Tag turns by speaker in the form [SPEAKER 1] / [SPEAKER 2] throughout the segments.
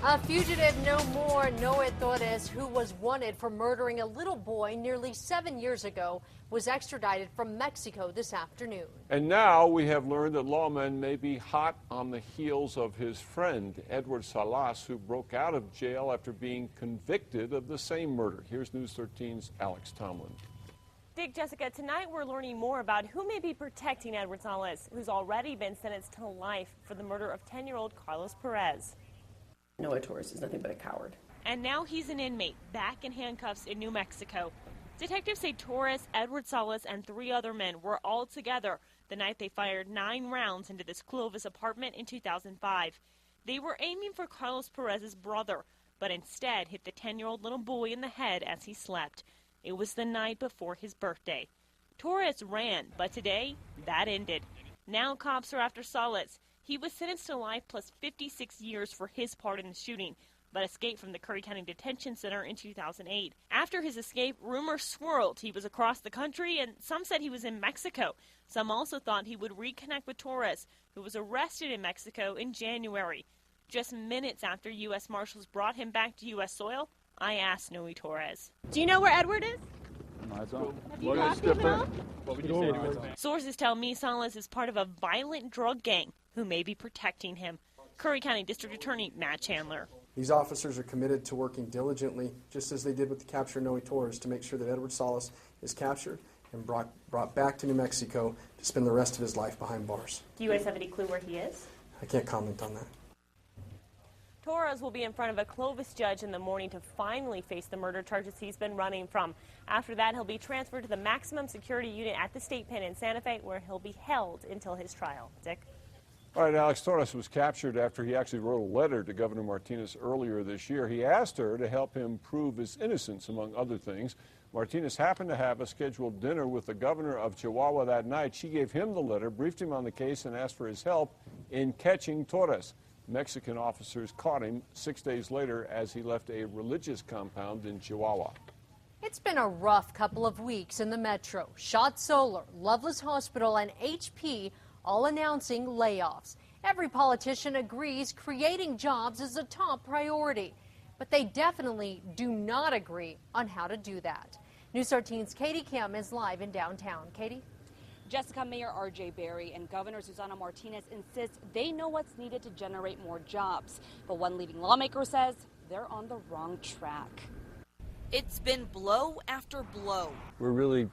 [SPEAKER 1] A fugitive no more, Noé Torres, who was wanted for murdering a little boy nearly 7 years ago, was extradited from Mexico this afternoon.
[SPEAKER 2] And now we have learned that lawmen may be hot on the heels of his friend, Edward Salas, who broke out of jail after being convicted of the same murder. Here's News 13's Alex Tomlin.
[SPEAKER 3] Dick, Jessica, tonight we're learning more about who may be protecting Edward Salas, who's already been sentenced to life for the murder of 10-year-old Carlos Perez.
[SPEAKER 4] Noé Torres is nothing but a coward.
[SPEAKER 3] And now he's an inmate, back in handcuffs in New Mexico. Detectives say Torres, Edward Salas, and 3 other men were all together the night they fired 9 rounds into this Clovis apartment in 2005. They were aiming for Carlos Perez's brother, but instead hit the 10-year-old little boy in the head as he slept. It was the night before his birthday. Torres ran, but today, that ended. Now cops are after Salas. He was sentenced to life plus 56 years for his part in the shooting, but escaped from the Curry County Detention Center in 2008. After his escape, rumors swirled he was across the country, and some said he was in Mexico. Some also thought he would reconnect with Torres, who was arrested in Mexico in January. Just minutes after U.S. Marshals brought him back to U.S. soil, I asked Noé Torres. Do you know where Edward is? Have you talked to him at all? Sources tell me Salas is part of a violent drug gang who may be protecting him. Curry County District Attorney Matt Chandler.
[SPEAKER 5] These officers are committed to working diligently, just as they did with the capture of Noé Torres, to make sure that Edward Salas is captured and brought back to New Mexico to spend the rest of his life behind bars.
[SPEAKER 3] Do you guys have any clue where he is?
[SPEAKER 5] I can't comment on that.
[SPEAKER 3] Torres will be in front of a Clovis judge in the morning to finally face the murder charges he's been running from. After that, he'll be transferred to the maximum security unit at the state pen in Santa Fe, where he'll be held until his trial. Dick?
[SPEAKER 2] All right, Alex, Torres was captured after he actually wrote a letter to Governor Martinez earlier this year. He asked her to help him prove his innocence, among other things. Martinez happened to have a scheduled dinner with the governor of Chihuahua that night. She gave him the letter, briefed him on the case, and asked for his help in catching Torres. Mexican officers caught him 6 days later as he left a religious compound in Chihuahua.
[SPEAKER 1] It's been a rough couple of weeks in the metro. Shot Solar, Loveless Hospital, and HP all announcing layoffs. Every politician agrees creating jobs is a top priority, but they definitely do not agree on how to do that. News 13's Katie Kim is live in downtown. Katie?
[SPEAKER 6] Jessica, Mayor R.J. Berry and Governor Susana Martinez insist they know what's needed to generate more jobs. But one leading lawmaker says they're on the wrong track.
[SPEAKER 7] It's been blow after blow.
[SPEAKER 8] We're really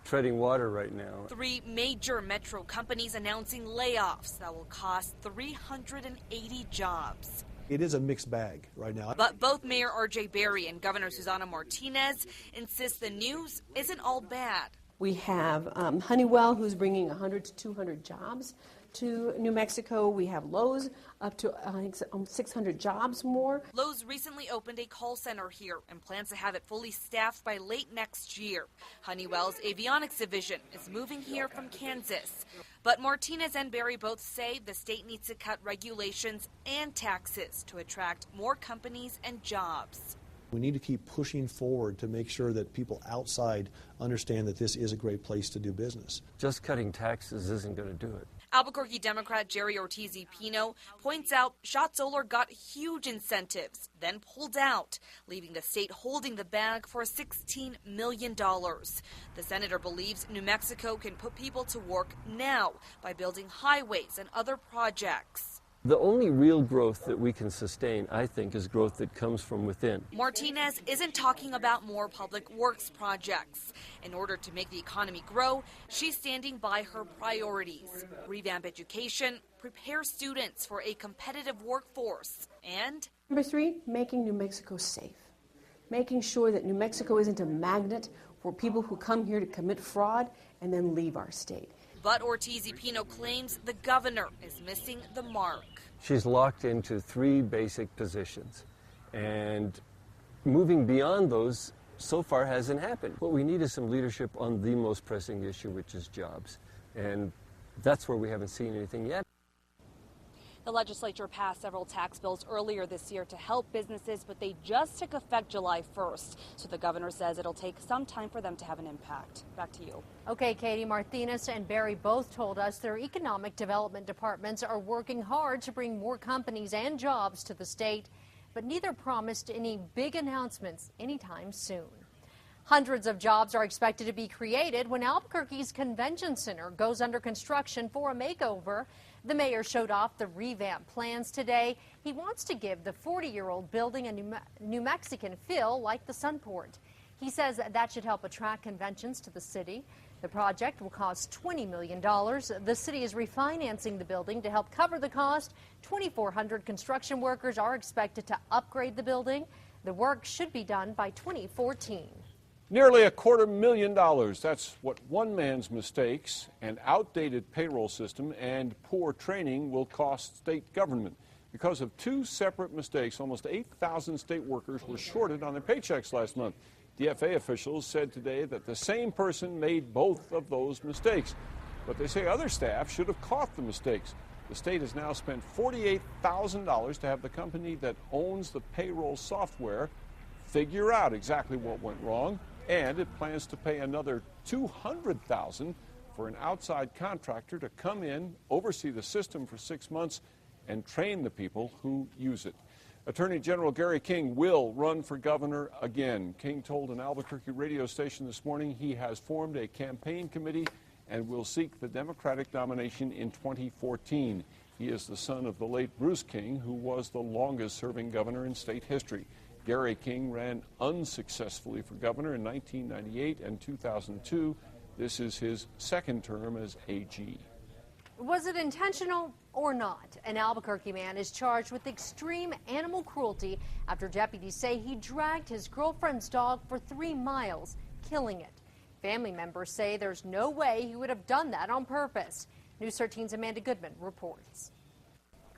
[SPEAKER 8] treading water right now.
[SPEAKER 7] 3 major metro companies announcing layoffs that will cost 380 jobs.
[SPEAKER 9] It is a mixed bag right now.
[SPEAKER 7] But both Mayor R.J. Berry and Governor Susana Martinez insist the news isn't all bad.
[SPEAKER 4] We have Honeywell, who's bringing 100 to 200 jobs to New Mexico. We have Lowe's, up to 600 jobs more.
[SPEAKER 7] Lowe's recently opened a call center here and plans to have it fully staffed by late next year. Honeywell's avionics division is moving here from Kansas. But Martinez and Berry both say the state needs to cut regulations and taxes to attract more companies and jobs.
[SPEAKER 9] We need to keep pushing forward to make sure that people outside understand that this is a great place to do business.
[SPEAKER 8] Just cutting taxes isn't going to do it.
[SPEAKER 7] Albuquerque Democrat Jerry Ortiz-Pino points out Shot Solar got huge incentives, then pulled out, leaving the state holding the bag for $16 million. The senator believes New Mexico can put people to work now by building highways and other projects.
[SPEAKER 8] The only real growth that we can sustain, I think, is growth that comes from within.
[SPEAKER 7] Martinez isn't talking about more public works projects. In order to make the economy grow, she's standing by her priorities. Revamp education, prepare students for a competitive workforce, and
[SPEAKER 4] Number 3, making New Mexico safe. Making sure that New Mexico isn't a magnet for people who come here to commit fraud and then leave our state.
[SPEAKER 7] But Ortiz-Pino claims the governor is missing the mark.
[SPEAKER 8] She's locked into 3 basic positions, and moving beyond those so far hasn't happened. What we need is some leadership on the most pressing issue, which is jobs, and that's where we haven't seen anything yet.
[SPEAKER 6] The legislature passed several tax bills earlier this year to help businesses, but they just took effect July 1st. So the governor says it'll take some time for them to have an impact. Back to you.
[SPEAKER 1] Okay, Katie. Martinez and Berry both told us their economic development departments are working hard to bring more companies and jobs to the state. but neither promised any big announcements anytime soon. Hundreds of jobs are expected to be created when Albuquerque's convention center goes under construction for a makeover. The mayor showed off the revamped plans today. He wants to give the 40-year-old building a New Mexican feel like the Sunport. He says that should help attract conventions to the city. The project will cost $20 million. The city is refinancing the building to help cover the cost. 2,400 construction workers are expected to upgrade the building. The work should be done by 2014.
[SPEAKER 2] Nearly $250,000. That's what one man's mistakes, an outdated payroll system, and poor training will cost state government. Because of two separate mistakes, almost 8,000 state workers were shorted on their paychecks last month. DFA officials said today that the same person made both of those mistakes. But they say other staff should have caught the mistakes. The state has now spent $48,000 to have the company that owns the payroll software figure out exactly what went wrong. And it plans to pay another $200,000 for an outside contractor to come in, oversee the system for 6 months, and train the people who use it. Attorney General Gary King will run for governor again. King told an Albuquerque radio station this morning he has formed a campaign committee and will seek the Democratic nomination in 2014. He is the son of the late Bruce King, who was the longest-serving governor in state history. Gary King ran unsuccessfully for governor in 1998 and 2002. This is his second term as AG.
[SPEAKER 1] Was it intentional or not? An Albuquerque man is charged with extreme animal cruelty after deputies say he dragged his girlfriend's dog for 3 miles, killing it. Family members say there's no way he would have done that on purpose. News 13's Amanda Goodman reports.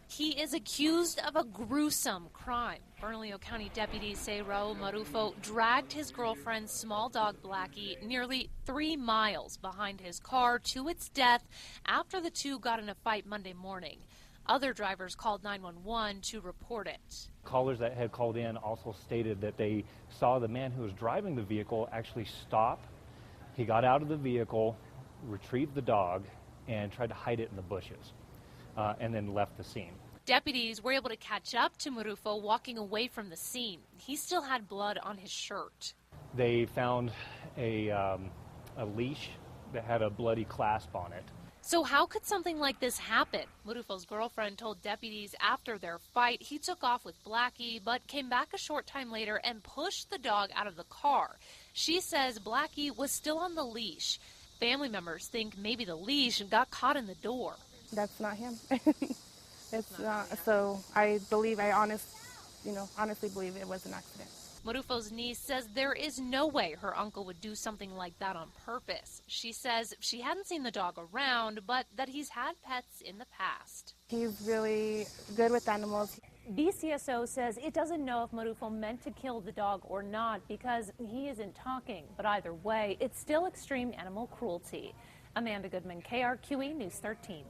[SPEAKER 10] He is accused of a gruesome crime. Bernalillo County deputies say Raul Marufo dragged his girlfriend's small dog Blackie nearly 3 miles behind his car to its death after the two got in a fight Monday morning. Other drivers called 911 to report it.
[SPEAKER 11] Callers that had called in also stated that they saw the man who was driving the vehicle actually stop. He got out of the vehicle, retrieved the dog, and tried to hide it in the bushes, and then left the scene.
[SPEAKER 10] Deputies were able to catch up to Marufo walking away from the scene. He still had blood on his shirt.
[SPEAKER 11] They found a leash that had a bloody clasp on it.
[SPEAKER 10] So how could something like this happen? Marufo's girlfriend told deputies after their fight he took off with Blackie, but came back a short time later and pushed the dog out of the car. She says Blackie was still on the leash. Family members think maybe the leash got caught in the door.
[SPEAKER 12] That's not him. It's not. So I honestly believe it was an accident.
[SPEAKER 10] Marufo's niece says there is no way her uncle would do something like that on purpose. She says she hadn't seen the dog around, but that he's had pets in the past.
[SPEAKER 12] He's really good with animals.
[SPEAKER 13] BCSO says it doesn't know if Marufo meant to kill the dog or not because he isn't talking. But either way, it's still extreme animal cruelty. Amanda Goodman, KRQE News 13.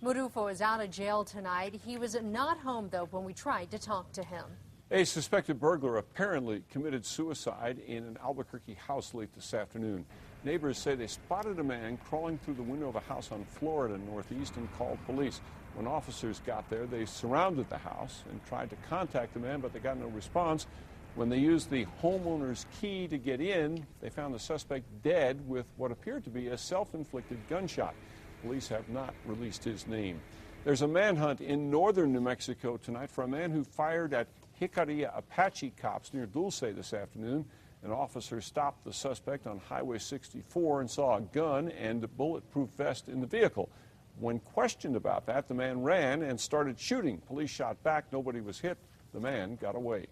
[SPEAKER 1] Marufo is out of jail tonight. He was not home, though, when we tried to talk to him.
[SPEAKER 2] A suspected burglar apparently committed suicide in an Albuquerque house late this afternoon. Neighbors say they spotted a man crawling through the window of a house on Florida Northeast and called police. When officers got there, they surrounded the house and tried to contact the man, but they got no response. When they used the homeowner's key to get in, they found the suspect dead with what appeared to be a self-inflicted gunshot. Police have not released his name. There's a manhunt in northern New Mexico tonight for a man who fired at Jicarilla Apache cops near Dulce this afternoon. An officer stopped the suspect on Highway 64 and saw a gun and a bulletproof vest in the vehicle. When questioned about that, the man ran and started shooting. Police shot back. Nobody was hit. The man got away.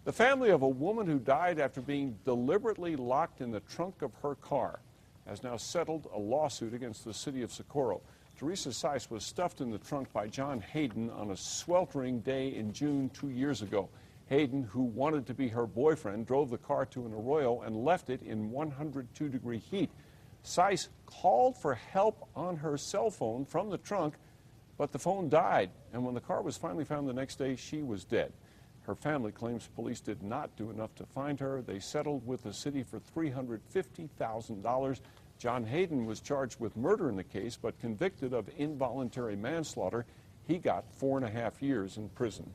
[SPEAKER 2] The family of a woman who died after being deliberately locked in the trunk of her car has now settled a lawsuit against the city of Socorro. Teresa Seiss was stuffed in the trunk by John Hayden on a sweltering day in June 2 years ago. Hayden, who wanted to be her boyfriend, drove the car to an arroyo and left it in 102-degree heat. Seiss called for help on her cell phone from the trunk, but the phone died, and when the car was finally found the next day, she was dead. Her family claims police did not do enough to find her. They settled with the city for $350,000. John Hayden was charged with murder in the case, but convicted of involuntary manslaughter. He got 4.5 years in prison.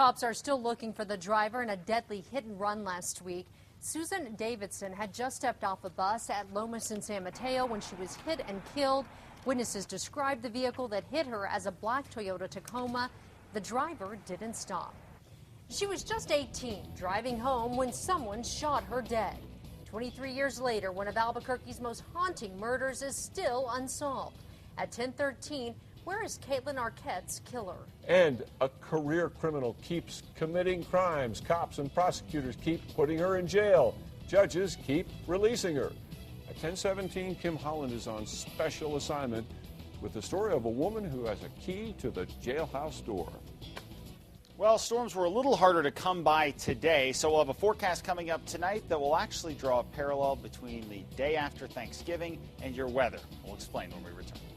[SPEAKER 1] Cops are still looking for the driver in a deadly hit and run last week. Susan Davidson had just stepped off a bus at Lomas in San Mateo when she was hit and killed. Witnesses described the vehicle that hit her as a black Toyota Tacoma. The driver didn't stop. She was just 18, driving home when someone shot her dead. 23 years later, one of Albuquerque's most haunting murders is still unsolved. At 10:13, where is Caitlin Arquette's killer?
[SPEAKER 2] And a career criminal keeps committing crimes. Cops and prosecutors keep putting her in jail. Judges keep releasing her. At 10:17, Kim Holland is on special assignment with the story of a woman who has a key to the jailhouse door.
[SPEAKER 14] Well, storms were a little harder to come by today, so we'll have a forecast coming up tonight that will actually draw a parallel between the day after Thanksgiving and your weather. We'll explain when we return.